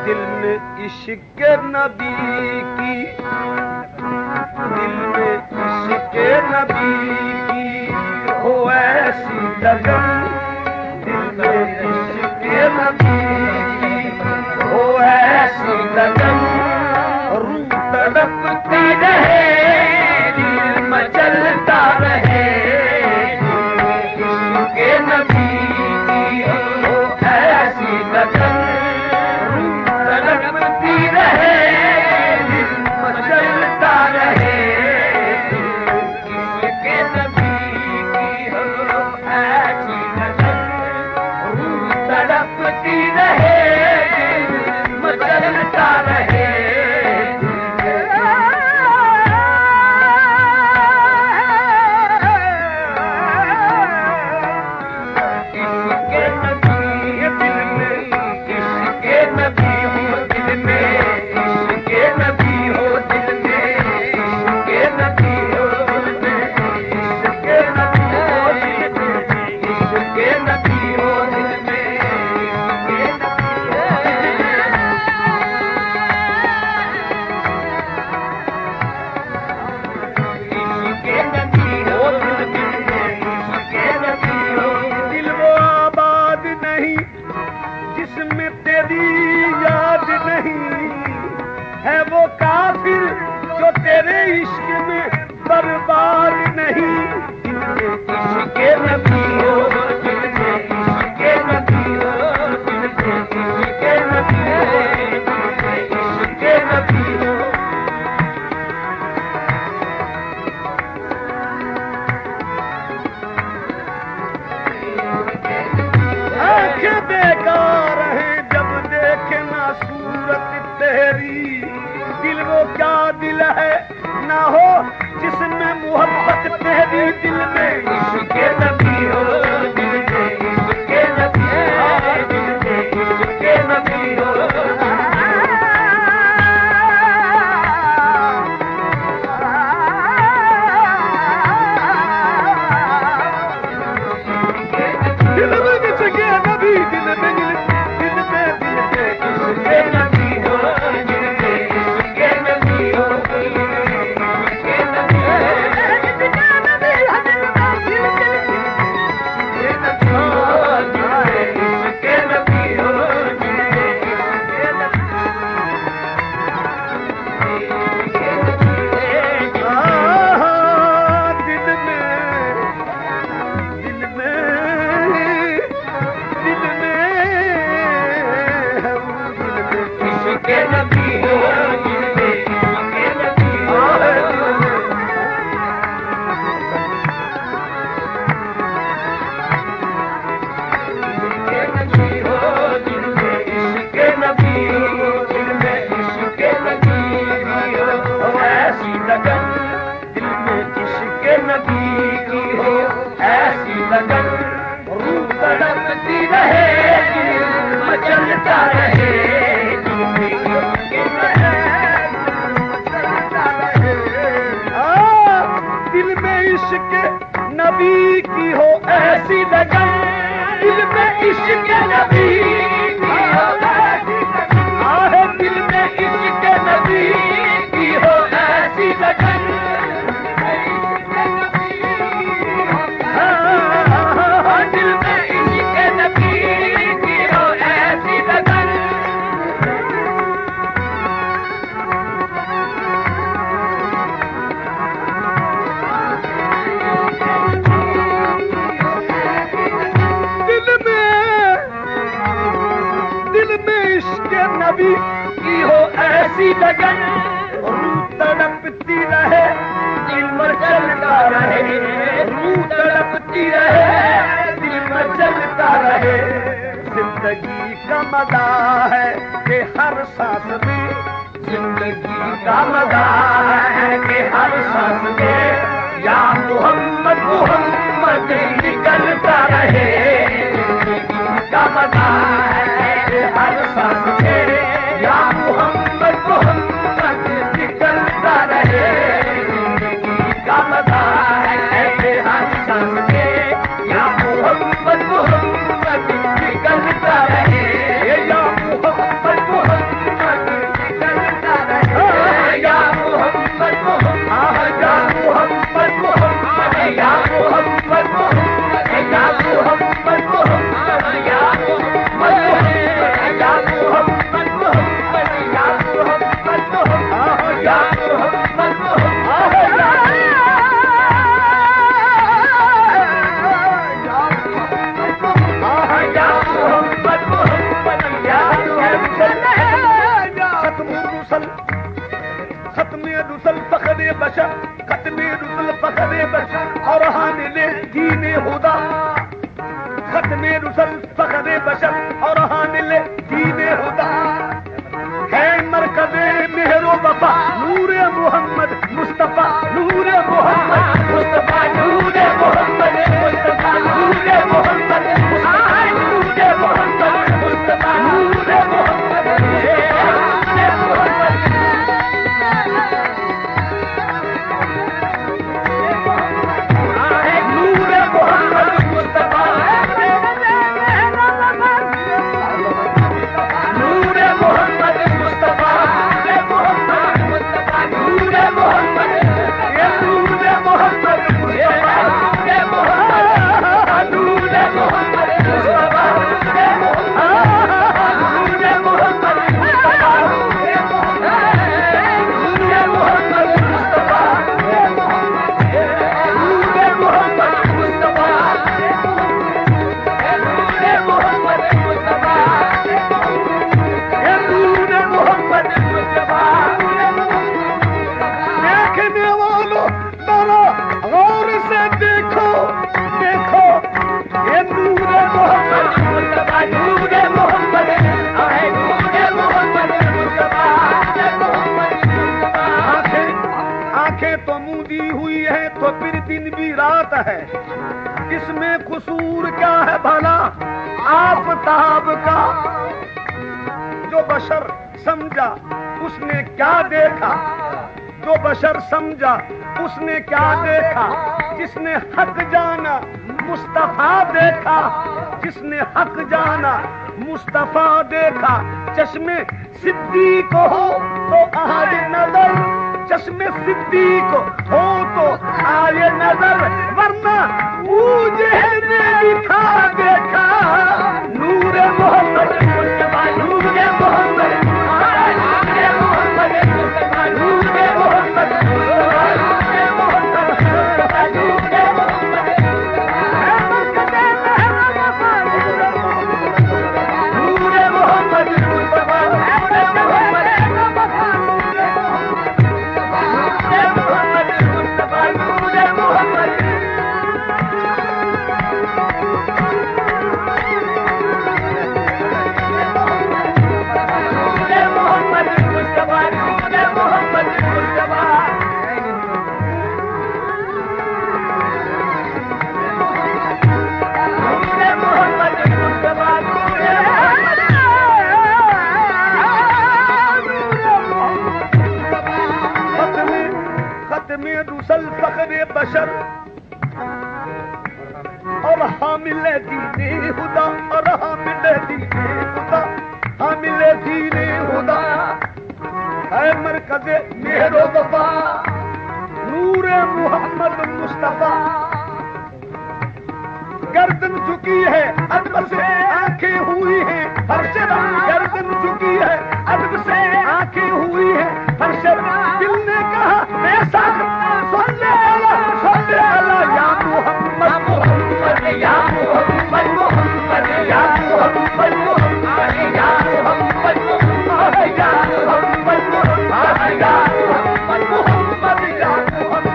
دل میں عشق نبی کی، دل میں عشق نبی کی ہو ایسی لگن، دل میں عشق نبی کی ہو ایسی لگن، روح تڑپتی رہے دل مچلتا رہے، عشق نبی کی ہو ایسی لگن، تڑپتی رہے دل مچلتا رہے، عشق نبی کی ہو ایسی لگن، روح تڑپتی رہے دل مچلتا رہے، زندگی کا مزہ ہے کہ ہر سانس میں، زندگی کا مزہ ہے کہ ہر سانس میں یا محمد محمد نکلتا رہے، زندگی کا مزہ ہے کہ ہر سانس میں یا محمد محمد نکلتا رہے، زندگی کا مزہ ہے کہ ہر سانس میں یا محمد محمد نکلتا رہے، یا محمد محمد بشر ختم رسل فخر بشر اور حامل دین خدا ختم رسل فخر بشر اور حامل دین خدا ہے مرکز مہر و وفا نور محمد مصطفیٰ نور محمد مصطفیٰ نور محمد مصطفیٰ نور محمد مصطفیٰ نور محمد مصطفیٰ نور محمد ہے اس میں قصور کیا ہے بھلا آفتاب کا جو بشر سمجھا اس نے کیا دیکھا جو بشر سمجھا اس نے کیا دیکھا جس نے حق جانا مصطفیٰ دیکھا جس نے حق جانا مصطفیٰ دیکھا چشمے صدیق ہو تو آئے نظر چشمے صدیق ہو تو آئے نظر ورنہ مجھے دکھا دیکھا نور محمد مصطفیٰ نور محمد بشر اور حامل دین خدا اور حامل دین خدا حامل دین خدا ہے مرکز مہر و وفا نور محمد مصطفیٰ گردن جھکی ہے ادب سے آنکھیں ہوئی ہیں فرشت گردن جھکی ہے ادب سے آنکھیں ہوئی ہیں فرشت دل نے کہا ایسا صلی اللہ یا محمد محمد یا محمد محمد یا محمد محمد یا محمد محمد یا محمد محمد یا محمد محمد یا محمد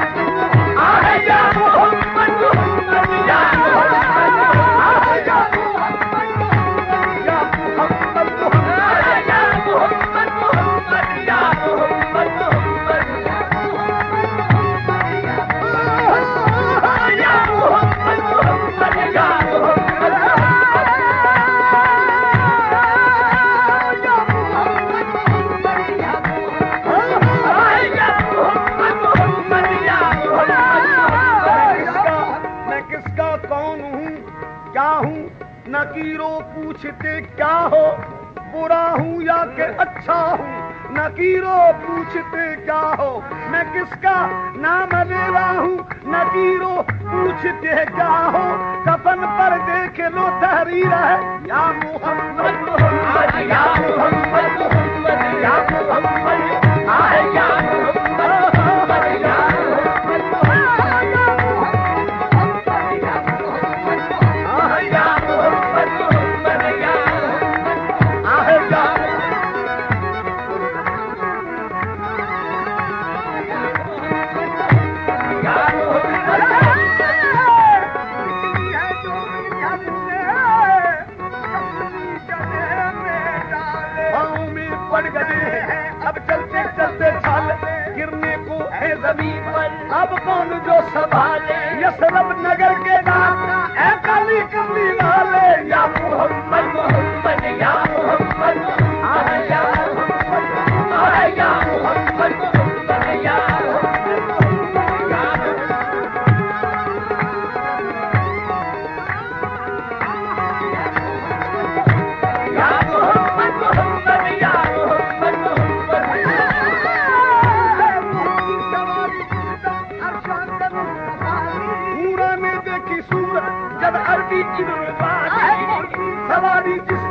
یا محمد محمد یا نکیرو پوچھتے کیا ہو برا ہوں یا کہ اچھا ہوں نکیرو پوچھتے کیا ہو میں کس کا نام لیوا ہوں نکیرو پوچھتے کیا ہو کفن پر دیکھ لو تحریر ہے یا محمد محمد یا محمد محمد یا محمد آہ یا محمد محمد یا بڑھ گئے ہیں، اب چلتے چلتے چھال گرنے کو ہے زمین پر، اب کون جو سنبھالے یثرب نگر کے دام، اے کالی کملی والے یا محمد محمد یا محمد یا محمد یا محمد محمد یا سواری جس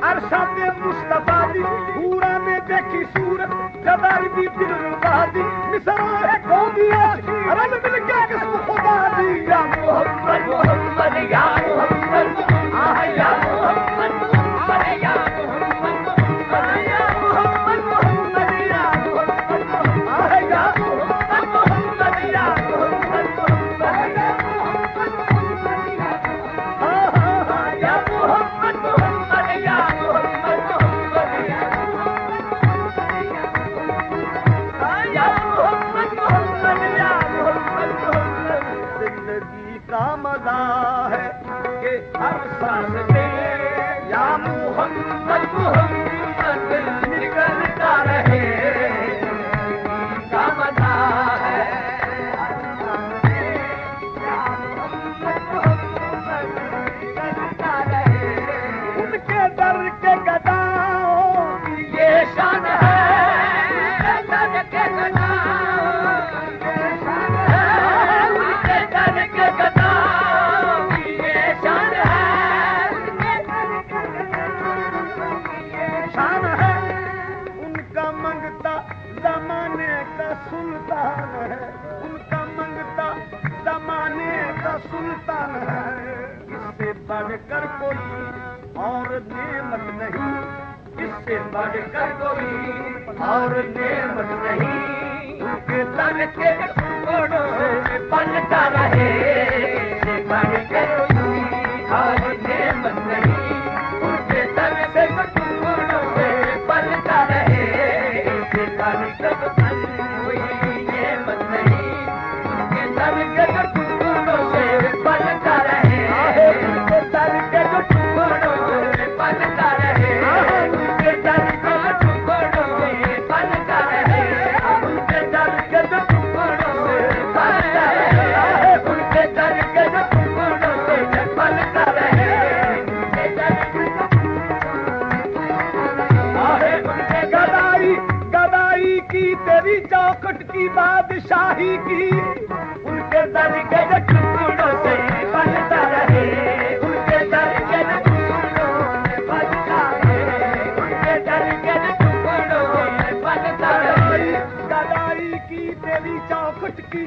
ارشاد مصطفیٰ دی، پورا نے دیکھی صورت جب عربی دل ربا دی، مصر کو دیا رب مل کے قسم خدا دی، یا محمد محمد یا محمد یا محمد محمد یا محمد محمد یا محمد محمد یا محمد محمد یا محمد محمد یا محمد محمد اور نعمت نہیں، ان کے در کے ٹکڑوں سے پلتا رہے، بڑھ کے اور نعمت نہیں، ان کے در کے ٹکڑوں سے پلتا رہے، بڑھ کے کوئی نعمت نہیں، ان کے در کے ٹکڑوں سے پلتا رہے، ان کے در کے ٹکڑوں سے پلتا رہے، ان کے در چوکٹ کی بادشاہی کی، ان کے در کے ٹکڑوں سے پلتا رہے، ان کے در کے ٹکڑوں سے پلتا رہے، ان کے در کے ٹکڑوں سے پلتا رہے، گدائی کی تیری چوکٹ کی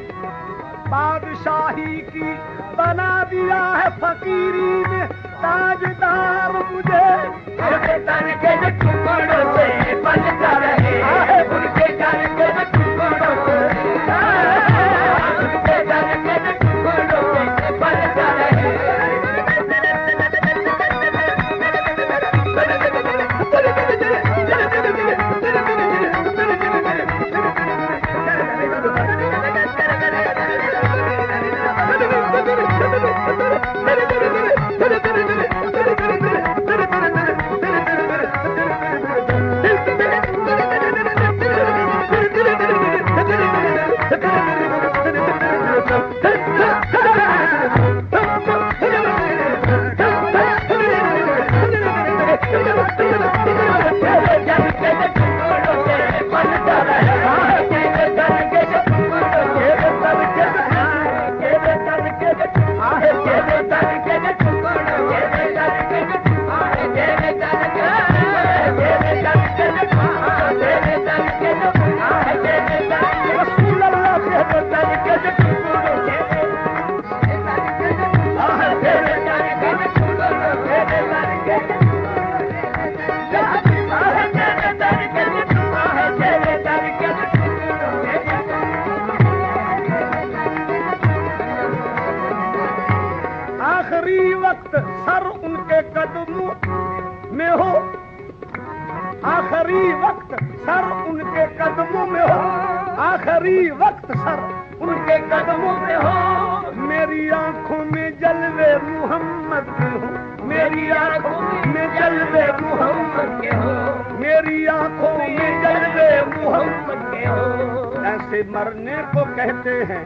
بادشاہی کی، بنا دیا ہے فقیری نے تاجدار مجھے، ان کے در کے ٹکڑوں سے پلتا رہے، ان کے در کے آخری وقت سر ان کے قدموں میں ہو، آخری وقت سر ان کے قدموں میں ہو، میری آنکھوں میں جلوے محمد کے ہو، میری آنکھوں میں جلوے محمد کے ہو، میری آنکھوں میں جلوے محمد کے ہو۔ ایسے مرنے کو کہتے ہیں،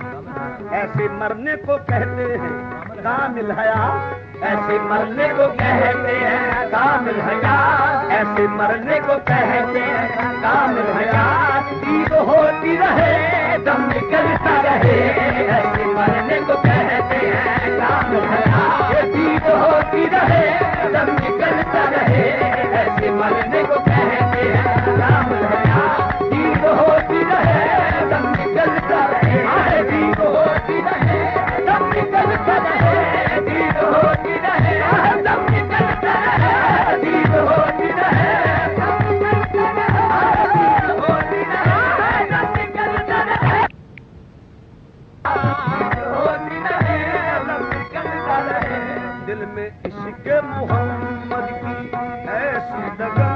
ایسے مرنے کو کہتے ہیں کامل حیات، ایسے مرنے کو کہتے ہیں کامل حیات، ایسے مرنے کو کہتے ہیں کامل حیات، عید ہوتی رہے دم نکلتا رہے، ایسے مرنے کو کہتے ہیں کامل حیات، عید ہوتی رہے دم نکلتا رہے، ایسے مرنے کو کہتے ہیں کامل حیات، عید ہوتی رہے دم نکلتا رہے، عید ہوتی رہے دم نکلتا رہے، عید ہوتی رہے دم نکلتا رہے، عید ہوتی رہے دم نکلتا رہے، عید ہوتی رہے دم نکلتا رہے، عید ہوتی رہے دم نکلتا رہے۔ دل میں عشق محمد کی ایسی لگن